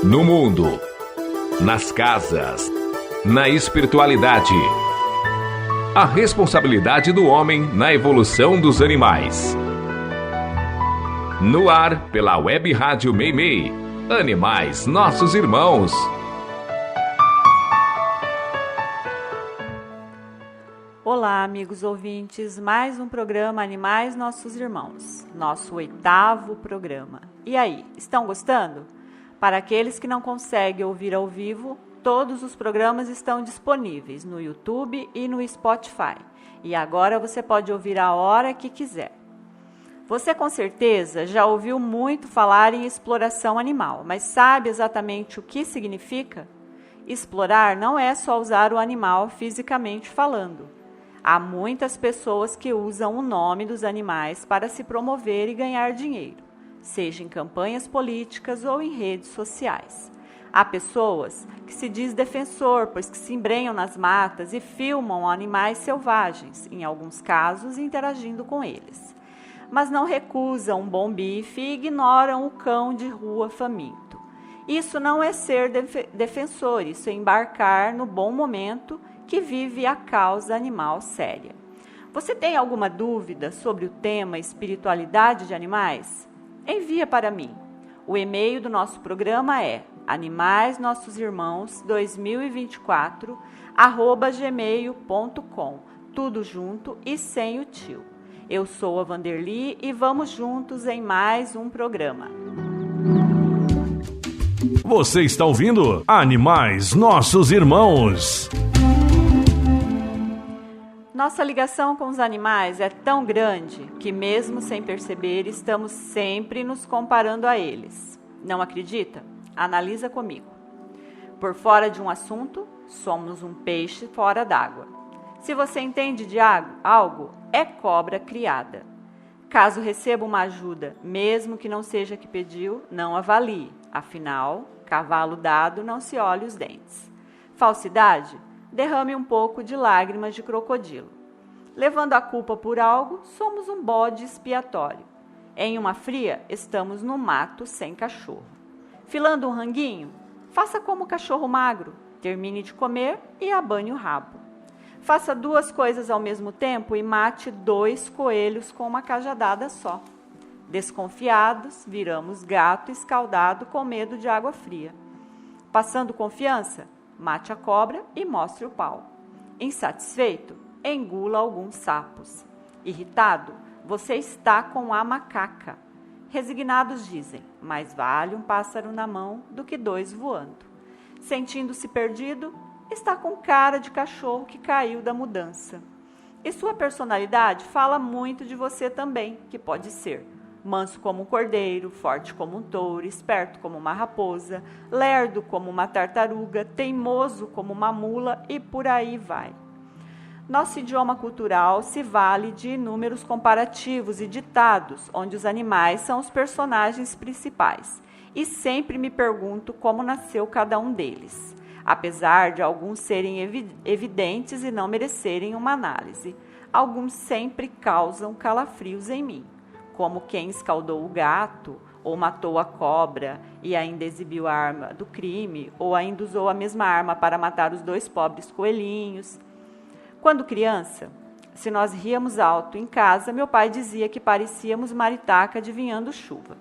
No mundo, nas casas, na espiritualidade. A responsabilidade do homem na evolução dos animais. No ar, pela Web Rádio Meimei. Animais, nossos irmãos. Olá, amigos ouvintes, mais um programa Animais, Nossos Irmãos, nosso 8º programa. E aí, estão gostando? Para aqueles que não conseguem ouvir ao vivo, todos os programas estão disponíveis no YouTube e no Spotify. E agora você pode ouvir a hora que quiser. Você com certeza já ouviu muito falar em exploração animal, mas sabe exatamente o que significa? Explorar não é só usar o animal fisicamente falando. Há muitas pessoas que usam o nome dos animais para se promover e ganhar dinheiro, seja em campanhas políticas ou em redes sociais. Há pessoas que se diz defensor, pois que se embrenham nas matas e filmam animais selvagens, em alguns casos interagindo com eles. Mas não recusam um bom bife e ignoram o cão de rua faminto. Isso não é ser defensor, isso é embarcar no bom momento que vive a causa animal séria. Você tem alguma dúvida sobre o tema espiritualidade de animais? Envia para mim. O e-mail do nosso programa é animaisnossosimãos2024@gmail.com, tudo junto e sem o tio. Eu sou a Vanderly e vamos juntos em mais um programa. Você está ouvindo Animais, Nossos Irmãos. Nossa ligação com os animais é tão grande que, mesmo sem perceber, estamos sempre nos comparando a eles. Não acredita? Analisa comigo. Por fora de um assunto, somos um peixe fora d'água. Se você entende de algo, é cobra criada. Caso receba uma ajuda, mesmo que não seja que pediu, não avalie. Afinal, cavalo dado não se olha os dentes. Falsidade? Derrame um pouco de lágrimas de crocodilo. Levando a culpa por algo, somos um bode expiatório. Em uma fria, estamos no mato sem cachorro. Filando um ranguinho? Faça como o cachorro magro. Termine de comer e abane o rabo. Faça 2 coisas ao mesmo tempo e mate 2 coelhos com uma cajadada só. Desconfiados, viramos gato escaldado com medo de água fria. Passando confiança? Mate a cobra e mostre o pau. Insatisfeito? Engula alguns sapos. Irritado? Você está com a macaca. Resignados dizem, mais vale um pássaro na mão do que 2 voando. Sentindo-se perdido? Está com cara de cachorro que caiu da mudança. E sua personalidade fala muito de você também, que pode ser manso como um cordeiro, forte como um touro, esperto como uma raposa, lerdo como uma tartaruga, teimoso como uma mula e por aí vai. Nosso idioma cultural se vale de inúmeros comparativos e ditados, onde os animais são os personagens principais. E sempre me pergunto como nasceu cada um deles. Apesar de alguns serem evidentes e não merecerem uma análise, alguns sempre causam calafrios em mim, como quem escaldou o gato, ou matou a cobra e ainda exibiu a arma do crime, ou ainda usou a mesma arma para matar os 2 pobres coelhinhos. Quando criança, se nós ríamos alto em casa, meu pai dizia que parecíamos maritaca adivinhando chuva.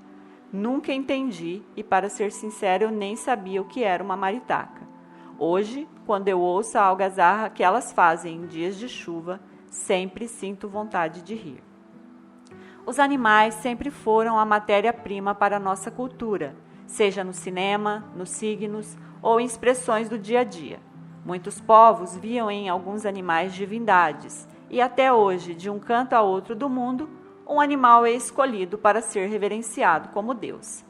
Nunca entendi e, para ser sincero, eu nem sabia o que era uma maritaca. Hoje, quando eu ouço a algazarra que elas fazem em dias de chuva, sempre sinto vontade de rir. Os animais sempre foram a matéria-prima para a nossa cultura, seja no cinema, nos signos ou em expressões do dia a dia. Muitos povos viam em alguns animais divindades, e até hoje, de um canto a outro do mundo, um animal é escolhido para ser reverenciado como Deus.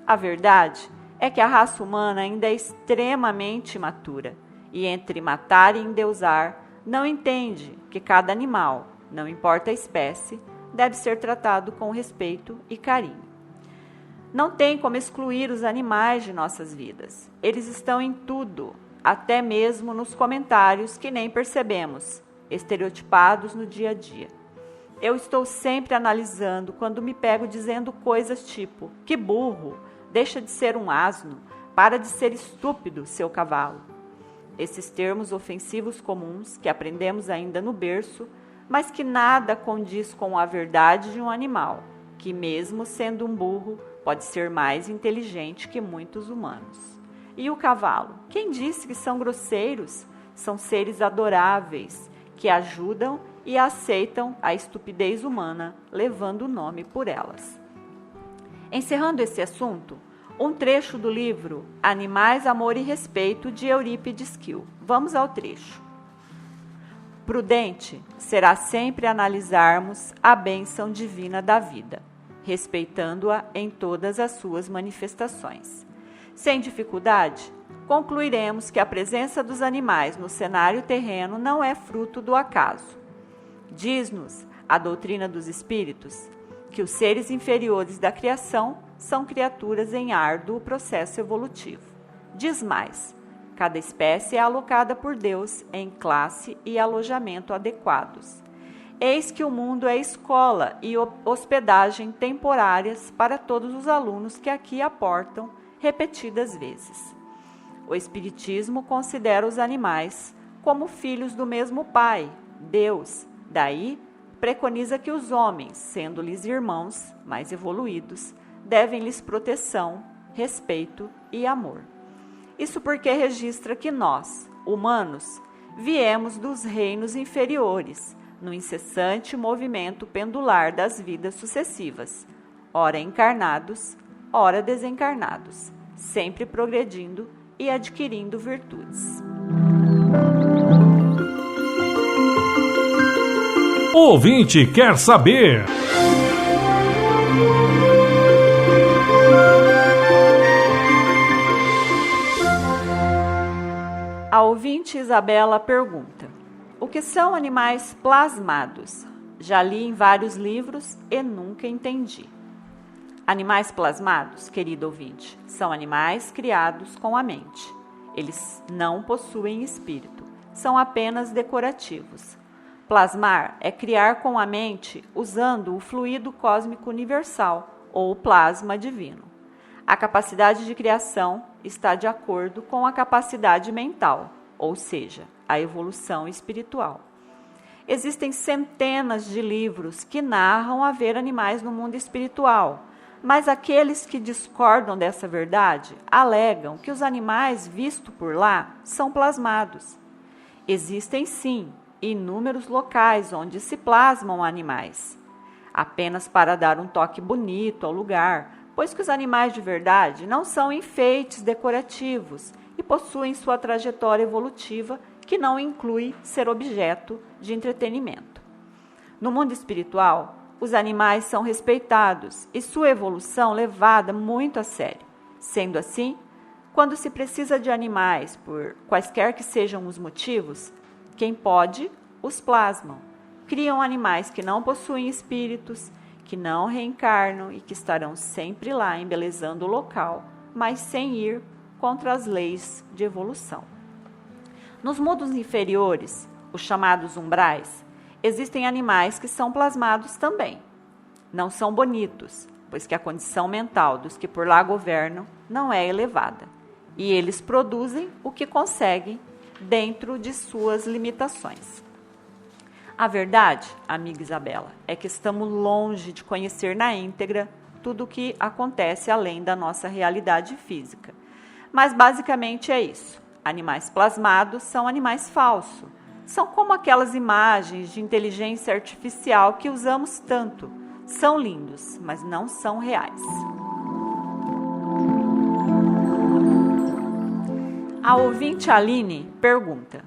A verdade é que a raça humana ainda é extremamente imatura, e entre matar e endeusar, não entende que cada animal, não importa a espécie, deve ser tratado com respeito e carinho. Não tem como excluir os animais de nossas vidas. Eles estão em tudo, até mesmo nos comentários que nem percebemos, estereotipados no dia a dia. Eu estou sempre analisando quando me pego dizendo coisas tipo, que burro, deixa de ser um asno, para de ser estúpido, seu cavalo. Esses termos ofensivos comuns que aprendemos ainda no berço, mas que nada condiz com a verdade de um animal, que mesmo sendo um burro, pode ser mais inteligente que muitos humanos. E o cavalo? Quem disse que são grosseiros? São seres adoráveis, que ajudam e aceitam a estupidez humana, levando o nome por elas. Encerrando esse assunto, um trecho do livro Animais, Amor e Respeito, de Eurípides Kiel. Vamos ao trecho. Prudente será sempre analisarmos a bênção divina da vida, respeitando-a em todas as suas manifestações. Sem dificuldade, concluiremos que a presença dos animais no cenário terreno não é fruto do acaso. Diz-nos a doutrina dos espíritos que os seres inferiores da criação são criaturas em árduo processo evolutivo. Diz mais, cada espécie é alocada por Deus em classe e alojamento adequados. Eis que o mundo é escola e hospedagem temporárias para todos os alunos que aqui aportam repetidas vezes. O Espiritismo considera os animais como filhos do mesmo Pai, Deus. Daí, preconiza que os homens, sendo-lhes irmãos mais evoluídos, devem-lhes proteção, respeito e amor. Isso porque registra que nós, humanos, viemos dos reinos inferiores, no incessante movimento pendular das vidas sucessivas, ora encarnados, ora desencarnados, sempre progredindo e adquirindo virtudes. O ouvinte quer saber. A ouvinte Isabela pergunta: o que são animais plasmados? Já li em vários livros e nunca entendi. Animais plasmados, querido ouvinte, são animais criados com a mente. Eles não possuem espírito, são apenas decorativos. Plasmar é criar com a mente usando o fluido cósmico universal, ou plasma divino. A capacidade de criação está de acordo com a capacidade mental, ou seja, a evolução espiritual. Existem centenas de livros que narram haver animais no mundo espiritual, mas aqueles que discordam dessa verdade alegam que os animais vistos por lá são plasmados. Existem, sim, inúmeros locais onde se plasmam animais, apenas para dar um toque bonito ao lugar, pois que os animais de verdade não são enfeites decorativos e possuem sua trajetória evolutiva que não inclui ser objeto de entretenimento. No mundo espiritual, os animais são respeitados e sua evolução levada muito a sério. Sendo assim, quando se precisa de animais, por quaisquer que sejam os motivos, quem pode, os plasmam. Criam animais que não possuem espíritos, que não reencarnam e que estarão sempre lá embelezando o local, mas sem ir contra as leis de evolução. Nos mundos inferiores, os chamados umbrais, existem animais que são plasmados também. Não são bonitos, pois que a condição mental dos que por lá governam não é elevada, e eles produzem o que conseguem dentro de suas limitações. A verdade, amiga Isabela, é que estamos longe de conhecer na íntegra tudo o que acontece além da nossa realidade física. Mas basicamente é isso. Animais plasmados são animais falsos. São como aquelas imagens de inteligência artificial que usamos tanto. São lindos, mas não são reais. A ouvinte Aline pergunta: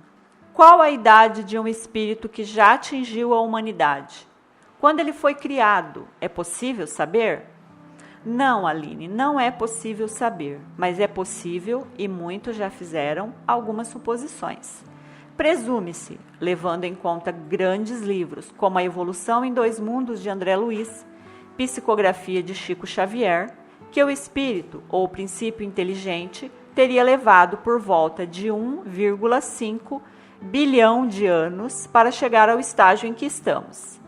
qual a idade de um espírito que já atingiu a humanidade? Quando ele foi criado, é possível saber? Não, Aline, não é possível saber, mas é possível, e muitos já fizeram, algumas suposições. Presume-se, levando em conta grandes livros, como A Evolução em Dois Mundos, de André Luiz, Psicografia de Chico Xavier, que o espírito, ou princípio inteligente, teria levado por volta de 1,5 bilhão de anos para chegar ao estágio em que estamos.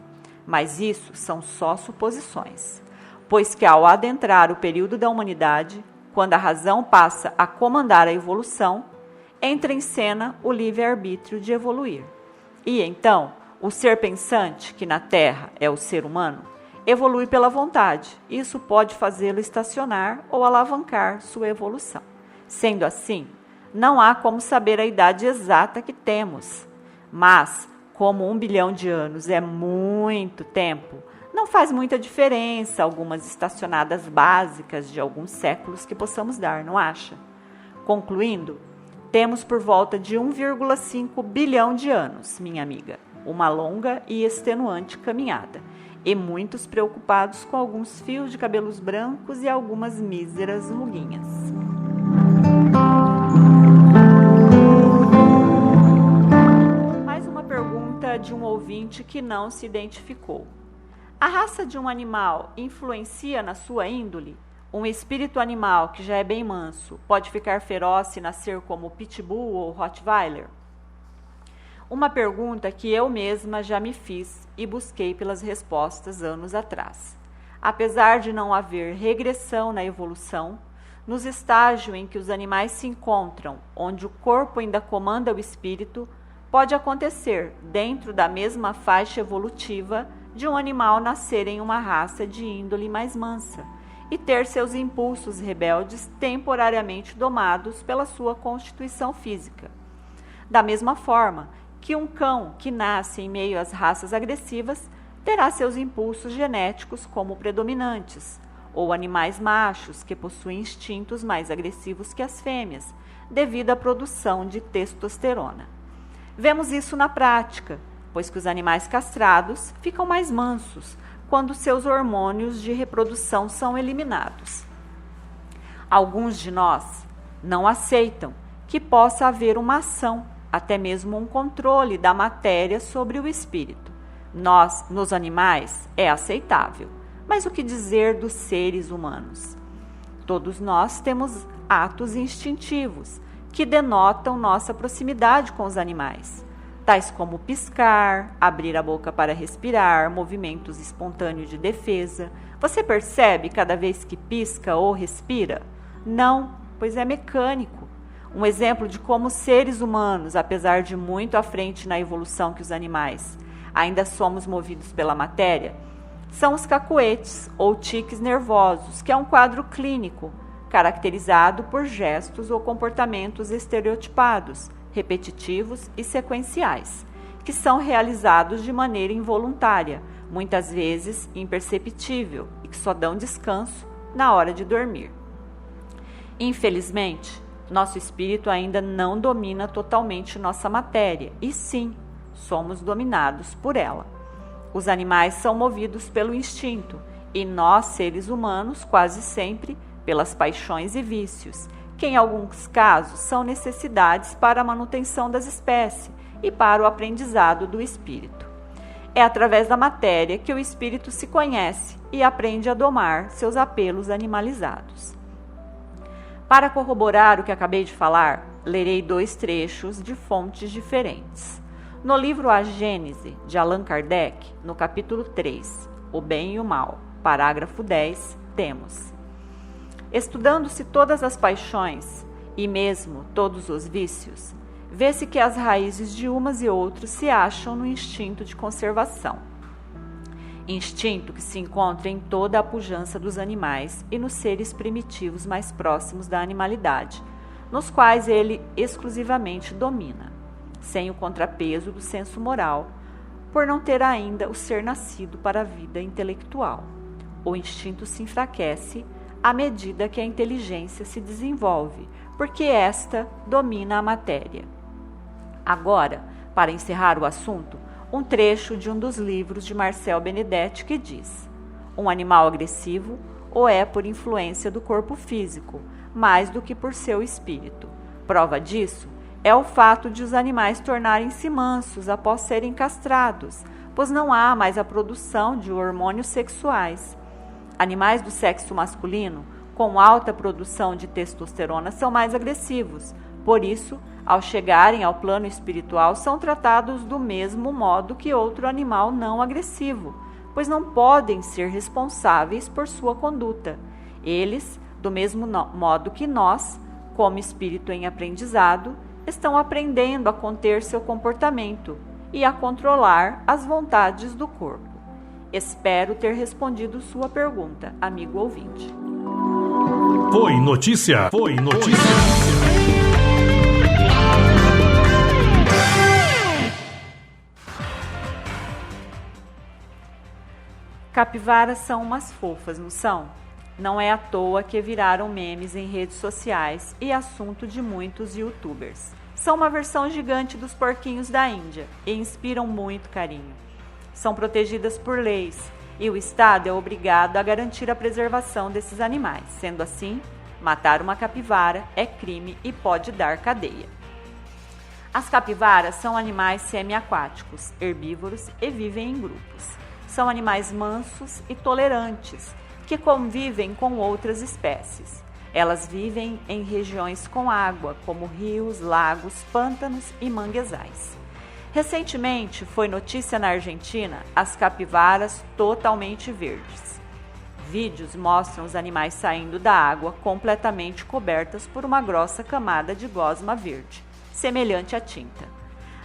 Mas isso são só suposições, pois que ao adentrar o período da humanidade, quando a razão passa a comandar a evolução, entra em cena o livre-arbítrio de evoluir. E então, o ser pensante, que na Terra é o ser humano, evolui pela vontade. Isso pode fazê-lo estacionar ou alavancar sua evolução. Sendo assim, não há como saber a idade exata que temos. Mas, como 1 bilhão de anos é muito tempo, não faz muita diferença algumas estacionadas básicas de alguns séculos que possamos dar, não acha? Concluindo, temos por volta de 1,5 bilhão de anos, minha amiga. Uma longa e extenuante caminhada. E muitos preocupados com alguns fios de cabelos brancos e algumas míseras luguinhas. Mais uma pergunta de um ouvinte que não se identificou. A raça de um animal influencia na sua índole? Um espírito animal que já é bem manso pode ficar feroz e nascer como Pitbull ou Rottweiler? Uma pergunta que eu mesma já me fiz e busquei pelas respostas anos atrás. Apesar de não haver regressão na evolução, nos estágios em que os animais se encontram, onde o corpo ainda comanda o espírito, pode acontecer, dentro da mesma faixa evolutiva, de um animal nascer em uma raça de índole mais mansa e ter seus impulsos rebeldes temporariamente domados pela sua constituição física. Da mesma forma que um cão que nasce em meio às raças agressivas terá seus impulsos genéticos como predominantes, ou animais machos que possuem instintos mais agressivos que as fêmeas, devido à produção de testosterona. Vemos isso na prática, pois que os animais castrados ficam mais mansos quando seus hormônios de reprodução são eliminados. Alguns de nós não aceitam que possa haver uma ação, até mesmo um controle da matéria sobre o espírito. Nós, nos animais, é aceitável, mas o que dizer dos seres humanos? Todos nós temos atos instintivos que denotam nossa proximidade com os animais, tais como piscar, abrir a boca para respirar, movimentos espontâneos de defesa. Você percebe cada vez que pisca ou respira? Não, pois é mecânico. Um exemplo de como seres humanos, apesar de muito à frente na evolução que os animais, ainda somos movidos pela matéria, são os cacoetes ou tiques nervosos, que é um quadro clínico, caracterizado por gestos ou comportamentos estereotipados, repetitivos e sequenciais, que são realizados de maneira involuntária, muitas vezes imperceptível, e que só dão descanso na hora de dormir. Infelizmente, nosso espírito ainda não domina totalmente nossa matéria, e sim, somos dominados por ela. Os animais são movidos pelo instinto, e nós, seres humanos, quase sempre pelas paixões e vícios, que em alguns casos são necessidades para a manutenção das espécies e para o aprendizado do espírito. É através da matéria que o espírito se conhece e aprende a domar seus apelos animalizados. Para corroborar o que acabei de falar, lerei 2 trechos de fontes diferentes. No livro A Gênese, de Allan Kardec, no capítulo 3, O Bem e o Mal, parágrafo 10, temos: estudando-se todas as paixões, e mesmo todos os vícios, vê-se que as raízes de umas e outros se acham no instinto de conservação. Instinto que se encontra em toda a pujança dos animais e nos seres primitivos mais próximos da animalidade, nos quais ele exclusivamente domina, sem o contrapeso do senso moral, por não ter ainda o ser nascido para a vida intelectual. O instinto se enfraquece à medida que a inteligência se desenvolve, porque esta domina a matéria. Agora, para encerrar o assunto, um trecho de um dos livros de Marcel Benedetti que diz: um animal agressivo ou é por influência do corpo físico, mais do que por seu espírito. Prova disso é o fato de os animais tornarem-se mansos após serem castrados, pois não há mais a produção de hormônios sexuais. Animais do sexo masculino, com alta produção de testosterona, são mais agressivos. Por isso, ao chegarem ao plano espiritual, são tratados do mesmo modo que outro animal não agressivo, pois não podem ser responsáveis por sua conduta. Eles do mesmo modo que nós, como espírito em aprendizado, estão aprendendo a conter seu comportamento e a controlar as vontades do corpo. Espero ter respondido sua pergunta, amigo ouvinte. Foi notícia. Capivaras são umas fofas, não são? Não é à toa que viraram memes em redes sociais e assunto de muitos youtubers. São uma versão gigante dos porquinhos da Índia e inspiram muito carinho. São protegidas por leis e o Estado é obrigado a garantir a preservação desses animais. Sendo assim, matar uma capivara é crime e pode dar cadeia. As capivaras são animais semiaquáticos, herbívoros e vivem em grupos. São animais mansos e tolerantes, que convivem com outras espécies. Elas vivem em regiões com água, como rios, lagos, pântanos e manguezais. Recentemente, foi notícia na Argentina as capivaras totalmente verdes. Vídeos mostram os animais saindo da água completamente cobertas por uma grossa camada de gosma verde, semelhante à tinta.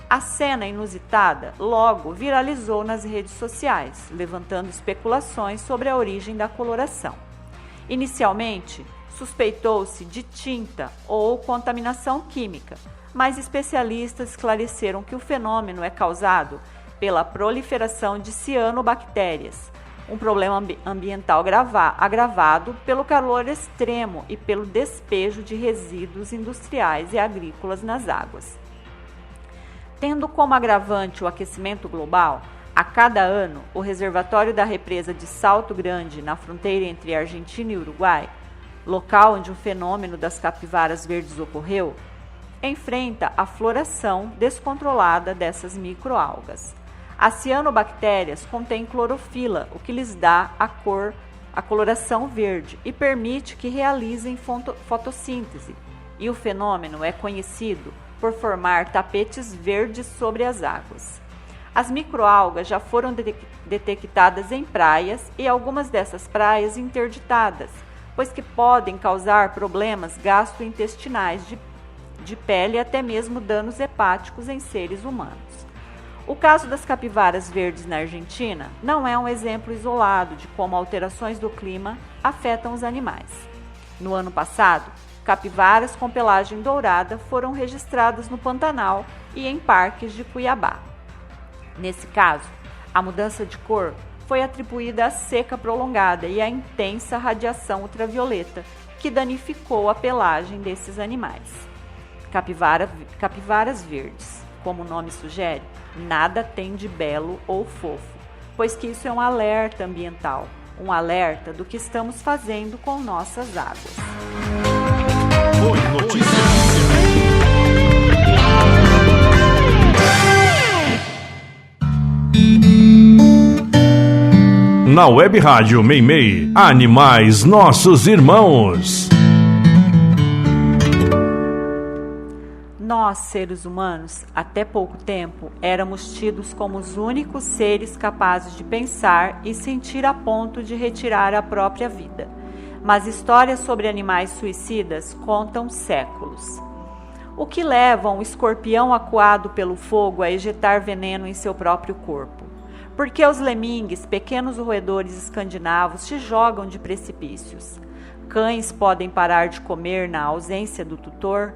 A cena inusitada logo viralizou nas redes sociais, levantando especulações sobre a origem da coloração. Inicialmente, suspeitou-se de tinta ou contaminação química, mas especialistas esclareceram que o fenômeno é causado pela proliferação de cianobactérias, um problema ambiental agravado pelo calor extremo e pelo despejo de resíduos industriais e agrícolas nas águas. Tendo como agravante o aquecimento global, a cada ano, o reservatório da represa de Salto Grande, na fronteira entre Argentina e Uruguai, local onde o fenômeno das capivaras verdes ocorreu, enfrenta a floração descontrolada dessas microalgas. As cianobactérias contêm clorofila, o que lhes dá a coloração verde e permite que realizem fotossíntese, e o fenômeno é conhecido por formar tapetes verdes sobre as águas. As microalgas já foram detectadas em praias e algumas dessas praias interditadas, pois que podem causar problemas gastrointestinais de pele e até mesmo danos hepáticos em seres humanos. O caso das capivaras verdes na Argentina não é um exemplo isolado de como alterações do clima afetam os animais. No ano passado, capivaras com pelagem dourada foram registradas no Pantanal e em parques de Cuiabá. Nesse caso, a mudança de cor foi atribuída à seca prolongada e à intensa radiação ultravioleta, que danificou a pelagem desses animais. Capivaras verdes, como o nome sugere, nada tem de belo ou fofo, pois que isso é um alerta ambiental, um alerta do que estamos fazendo com nossas águas. Foi notícia. Na Web Rádio Meimei, Animais Nossos Irmãos. Nós, seres humanos, até pouco tempo, éramos tidos como os únicos seres capazes de pensar e sentir a ponto de retirar a própria vida. Mas histórias sobre animais suicidas contam séculos. O que leva um escorpião acuado pelo fogo a ejetar veneno em seu próprio corpo? Por que os lemingues, pequenos roedores escandinavos, se jogam de precipícios? Cães podem parar de comer na ausência do tutor?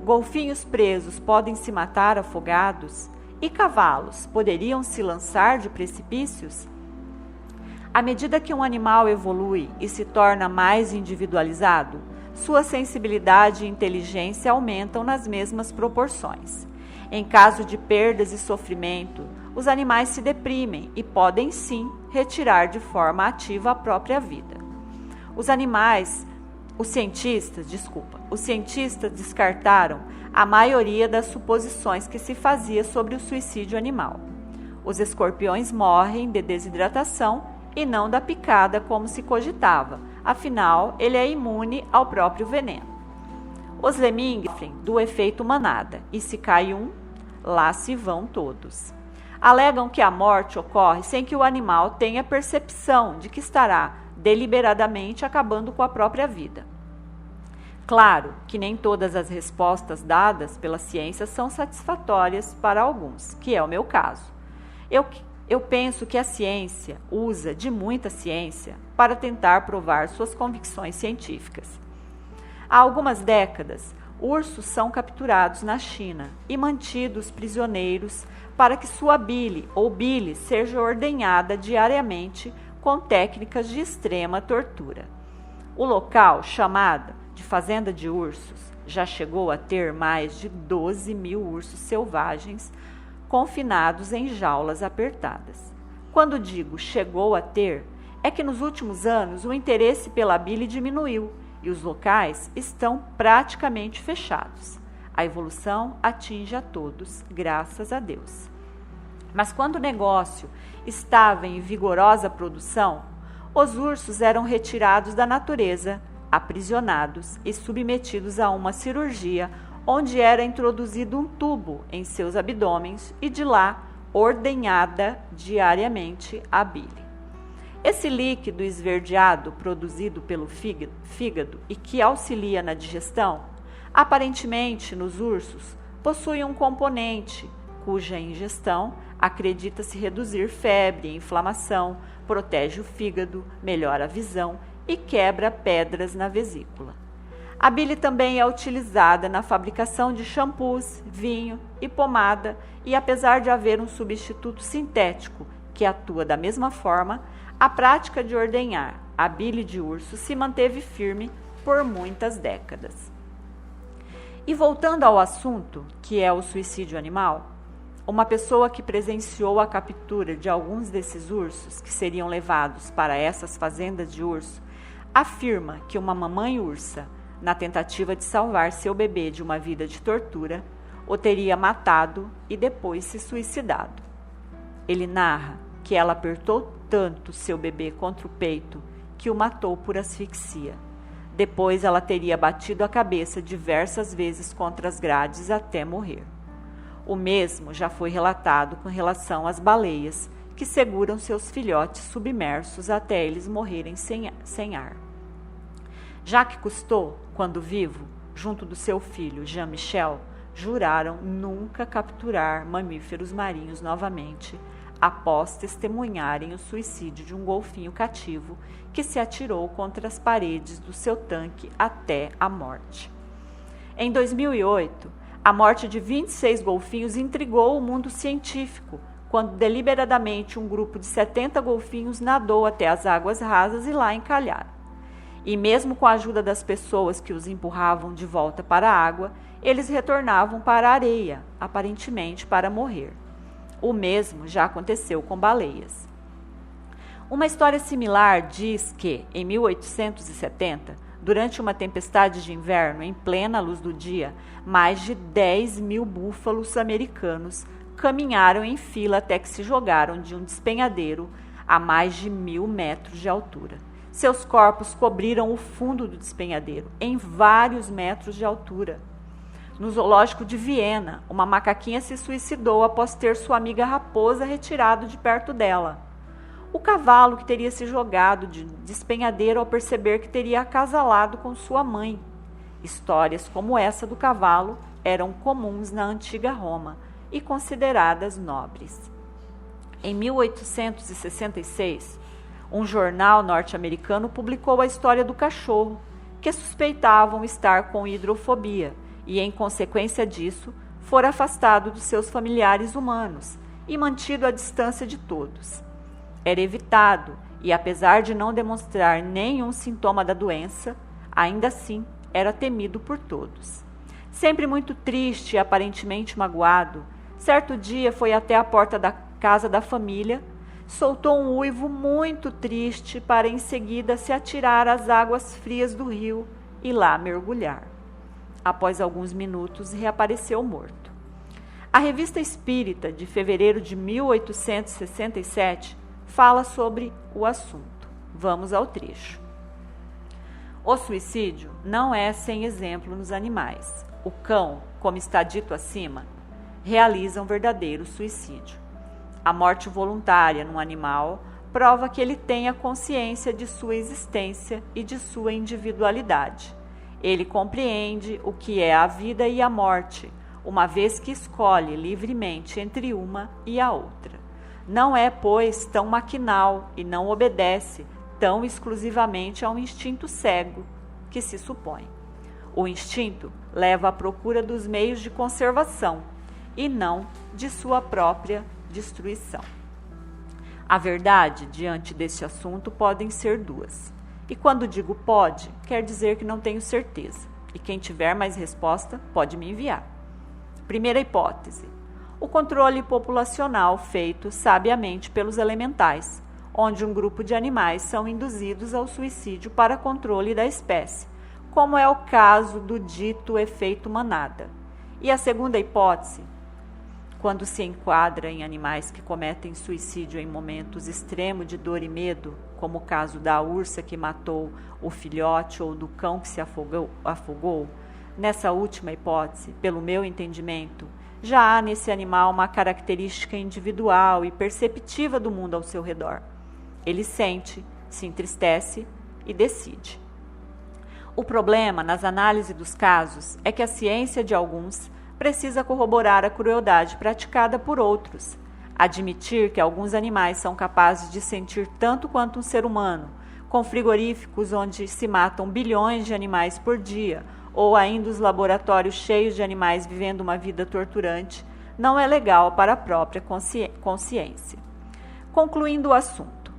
Golfinhos presos podem se matar afogados? E cavalos poderiam se lançar de precipícios? À medida que um animal evolui e se torna mais individualizado, sua sensibilidade e inteligência aumentam nas mesmas proporções. Em caso de perdas e sofrimento, os animais se deprimem e podem sim retirar de forma ativa a própria vida. Os cientistas descartaram a maioria das suposições que se fazia sobre o suicídio animal. Os escorpiões morrem de desidratação e não da picada como se cogitava, afinal ele é imune ao próprio veneno. Os lemingues sofrem do efeito manada, e se cai um, lá se vão todos. Alegam que a morte ocorre sem que o animal tenha percepção de que estará deliberadamente acabando com a própria vida. Claro que nem todas as respostas dadas pela ciência são satisfatórias para alguns, que é o meu caso. Eu penso que a ciência usa de muita ciência para tentar provar suas convicções científicas. Há algumas décadas, ursos são capturados na China e mantidos prisioneiros para que sua bile ou bile seja ordenhada diariamente com técnicas de extrema tortura. O local, chamado de Fazenda de Ursos, já chegou a ter mais de 12 mil ursos selvagens confinados em jaulas apertadas. Quando digo chegou a ter, é que nos últimos anos o interesse pela bile diminuiu e os locais estão praticamente fechados. A evolução atinge a todos, graças a Deus. Mas quando o negócio estava em vigorosa produção, os ursos eram retirados da natureza, aprisionados e submetidos a uma cirurgia onde era introduzido um tubo em seus abdômenes e de lá ordenhada diariamente a bile. Esse líquido esverdeado produzido pelo fígado e que auxilia na digestão, aparentemente nos ursos, possui um componente cuja ingestão acredita-se reduzir febre e inflamação, protege o fígado, melhora a visão e quebra pedras na vesícula. A bile também é utilizada na fabricação de shampoos, vinho e pomada e, apesar de haver um substituto sintético que atua da mesma forma, a prática de ordenhar a bile de urso se manteve firme por muitas décadas. E voltando ao assunto, que é o suicídio animal, uma pessoa que presenciou a captura de alguns desses ursos que seriam levados para essas fazendas de urso, afirma que uma mamãe ursa, na tentativa de salvar seu bebê de uma vida de tortura, o teria matado e depois se suicidado. Ele narra que ela apertou tanto seu bebê contra o peito que o matou por asfixia. Depois ela teria batido a cabeça diversas vezes contra as grades até morrer. O mesmo já foi relatado com relação às baleias, que seguram seus filhotes submersos até eles morrerem sem ar. Jacques Cousteau, quando vivo, junto do seu filho Jean-Michel, juraram nunca capturar mamíferos marinhos novamente, após testemunharem o suicídio de um golfinho cativo que se atirou contra as paredes do seu tanque até a morte. Em 2008, a morte de 26 golfinhos intrigou o mundo científico, quando deliberadamente um grupo de 70 golfinhos nadou até as águas rasas e lá encalharam. E mesmo com a ajuda das pessoas que os empurravam de volta para a água, eles retornavam para a areia, aparentemente para morrer. O mesmo já aconteceu com baleias. Uma história similar diz que, em 1870, durante uma tempestade de inverno, em plena luz do dia, mais de 10 mil búfalos americanos caminharam em fila até que se jogaram de um despenhadeiro a mais de 1.000 metros de altura. Seus corpos cobriram o fundo do despenhadeiro, em vários metros de altura. No zoológico de Viena, uma macaquinha se suicidou após ter sua amiga raposa retirado de perto dela. O cavalo que teria se jogado de despenhadeiro ao perceber que teria acasalado com sua mãe. Histórias como essa do cavalo eram comuns na antiga Roma e consideradas nobres. Em 1866, um jornal norte-americano publicou a história do cachorro, que suspeitavam estar com hidrofobia e, em consequência disso, fora afastado dos seus familiares humanos e mantido à distância de todos. Era evitado e, apesar de não demonstrar nenhum sintoma da doença, ainda assim era temido por todos. Sempre muito triste e aparentemente magoado, certo dia foi até a porta da casa da família, soltou um uivo muito triste para em seguida se atirar às águas frias do rio e lá mergulhar. Após alguns minutos, reapareceu morto. A Revista Espírita, de fevereiro de 1867, fala sobre o assunto. Vamos ao trecho. O suicídio não é sem exemplo nos animais. O cão, como está dito acima, realiza um verdadeiro suicídio. A morte voluntária num animal prova que ele tenha consciência de sua existência e de sua individualidade. Ele compreende o que é a vida e a morte, uma vez que escolhe livremente entre uma e a outra. Não é, pois, tão maquinal e não obedece tão exclusivamente a um instinto cego que se supõe. O instinto leva à procura dos meios de conservação e não de sua própria destruição. A verdade, diante deste assunto, podem ser duas. E quando digo pode, quer dizer que não tenho certeza. E quem tiver mais resposta, pode me enviar. Primeira hipótese: o controle populacional feito sabiamente pelos elementais, onde um grupo de animais são induzidos ao suicídio para controle da espécie, como é o caso do dito efeito manada. E a segunda hipótese: quando se enquadra em animais que cometem suicídio em momentos extremos de dor e medo, como o caso da ursa que matou o filhote ou do cão que se afogou, nessa última hipótese, pelo meu entendimento, já há nesse animal uma característica individual e perceptiva do mundo ao seu redor. Ele sente, se entristece e decide. O problema, nas análises dos casos, é que a ciência de alguns precisa corroborar a crueldade praticada por outros, admitir que alguns animais são capazes de sentir tanto quanto um ser humano, com frigoríficos onde se matam bilhões de animais por dia, ou ainda os laboratórios cheios de animais vivendo uma vida torturante, não é legal para a própria consciência. Concluindo o assunto,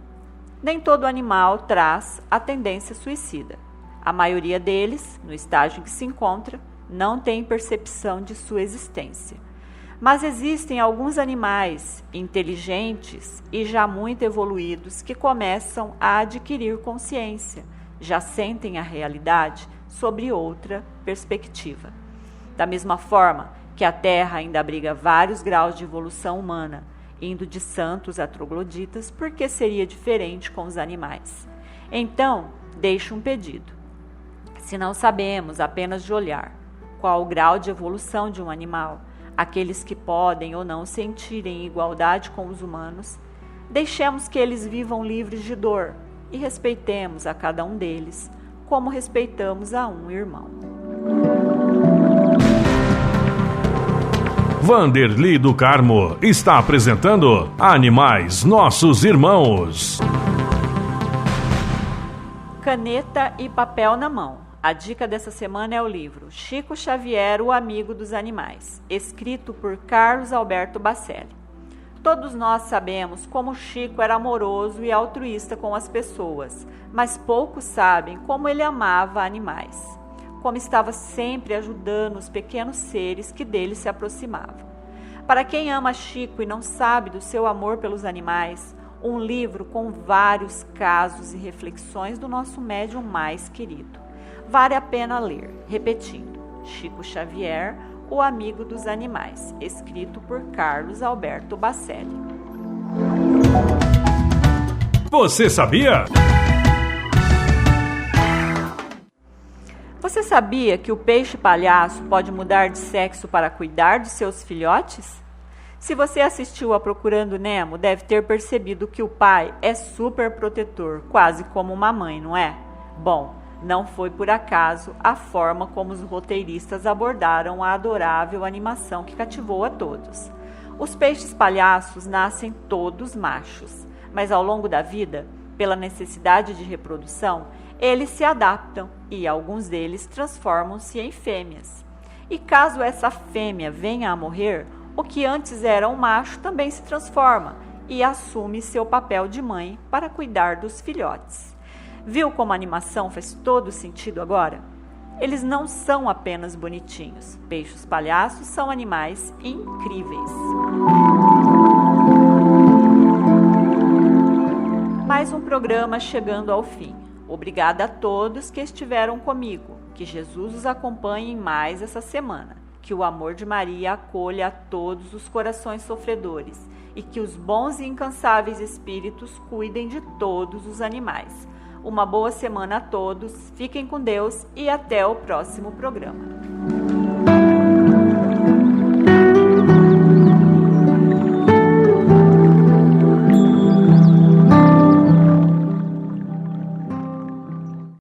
nem todo animal traz a tendência suicida. A maioria deles, no estágio em que se encontra, não tem percepção de sua existência. Mas existem alguns animais inteligentes e já muito evoluídos que começam a adquirir consciência, já sentem a realidade sobre outra perspectiva. Da mesma forma que a Terra ainda abriga vários graus de evolução humana, indo de santos a trogloditas, por que seria diferente com os animais? Então, deixo um pedido. Se não sabemos apenas de olhar qual o grau de evolução de um animal, aqueles que podem ou não sentir em igualdade com os humanos, deixemos que eles vivam livres de dor e respeitemos a cada um deles, como respeitamos a um irmão. Vanderly do Carmo está apresentando Animais Nossos Irmãos. Caneta e papel na mão. A dica dessa semana é o livro Chico Xavier, o Amigo dos Animais, escrito por Carlos Alberto Bacelli. Todos nós sabemos como Chico era amoroso e altruísta com as pessoas, mas poucos sabem como ele amava animais, como estava sempre ajudando os pequenos seres que dele se aproximavam. Para quem ama Chico e não sabe do seu amor pelos animais, um livro com vários casos e reflexões do nosso médium mais querido. Vale a pena ler. Repetindo, Chico Xavier, o Amigo dos Animais, escrito por Carlos Alberto Bacelli. Você sabia? Você sabia que o peixe palhaço pode mudar de sexo para cuidar de seus filhotes? Se você assistiu a Procurando Nemo, deve ter percebido que o pai é super protetor, quase como uma mãe, não é? Bom, não foi por acaso a forma como os roteiristas abordaram a adorável animação que cativou a todos. Os peixes palhaços nascem todos machos, mas ao longo da vida, pela necessidade de reprodução, eles se adaptam e alguns deles transformam-se em fêmeas. E caso essa fêmea venha a morrer, o que antes era um macho também se transforma e assume seu papel de mãe para cuidar dos filhotes. Viu como a animação faz todo sentido agora? Eles não são apenas bonitinhos. Peixes palhaços são animais incríveis. Mais um programa chegando ao fim. Obrigada a todos que estiveram comigo. Que Jesus os acompanhe em mais essa semana. Que o amor de Maria acolha a todos os corações sofredores. E que os bons e incansáveis espíritos cuidem de todos os animais. Uma boa semana a todos, fiquem com Deus e até o próximo programa.